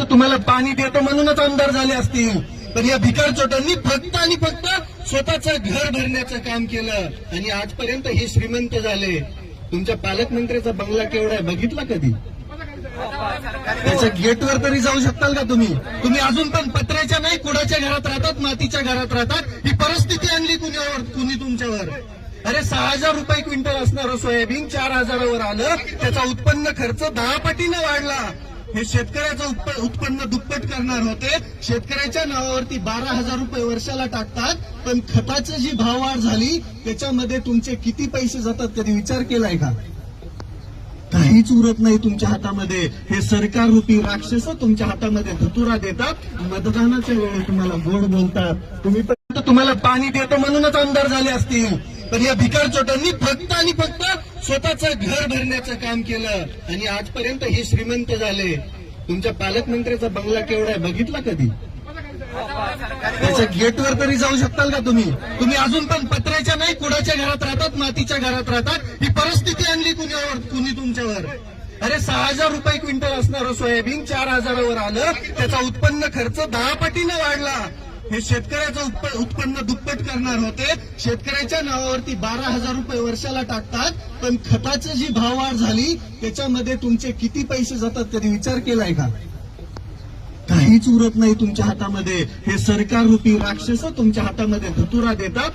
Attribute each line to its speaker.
Speaker 1: तर तुम्हाला पाणी देतो म्हणूनच आमदार झाले असतील, पण या भिकार चोटांनी फक्त आणि फक्त स्वतःचं घर भरण्याचं काम केलं आणि आजपर्यंत हे श्रीमंत झाले. तुमच्या पालकमंत्र्याचा बंगला केवढा आहे बघितला कधी? त्याच्या गेटवर तरी जाऊ शकताल का तुम्ही? तुम्ही अजून पण पत्र्याच्या नाही कुडाच्या घरात राहतात, मातीच्या घरात राहतात. ही परिस्थिती आणली कुणी तुमच्यावर. अरे 6,000 रुपये क्विंटल असणारं सोयाबीन 4,000वर आलं, त्याचा उत्पन्न खर्च 10 पटीने वाढला. हे शेतकऱ्याचं उत्पन्न दुप्पट करणार होते. शेतकऱ्याच्या नावावरती 12,000 रुपये वर्षाला टाकतात, पण खताची जी भाववाढ झाली त्याच्यामध्ये तुमचे किती पैसे जातात कधी विचार केलाय का? काहीच उरत नाही तुमच्या हातामध्ये. हे सरकार रूपी राक्षस तुमच्या हातामध्ये धतुरा देतात. मतदानाच्या वेळी तुम्हाला गोड बोलतात. तुम्ही पण तुम्हाला पाणी देतो म्हणूनच आमदार झाले असतील, पण या भिकार चोटांनी फक्त आणि फक्त स्वतःचं घर भरण्याचं काम केलं आणि आजपर्यंत हे श्रीमंत झाले. तुमच्या पालकमंत्र्याचा बंगला केवढा आहे बघितला कधी? त्याच्या गेटवर तरी जाऊ शकताल का तुम्ही? तुम्ही अजून पण पत्र्याच्या नाही कुडाच्या घरात राहतात, मातीच्या घरात राहतात. ही परिस्थिती आणली कुणी तुमच्यावर. अरे 6,000 रुपये क्विंटल असणारं सोयाबीन 4,000वर आलं, त्याचा उत्पन्न खर्च 10 पटीने वाढला. हे शेतकऱ्याचं उत्पन्न दुप्पट करणार होते. शेतकऱ्याच्या नावावरती 12,000 रुपये वर्षाला टाकतात, पण खताची जी भाववाढ झाली त्याच्यामध्ये तुमचे किती पैसे जातात कधी विचार केलाय का? काहीच उरत नाही तुमच्या हातामध्ये. हे सरकार रूपी राक्षस तुमच्या हातामध्ये धतुरा देतात.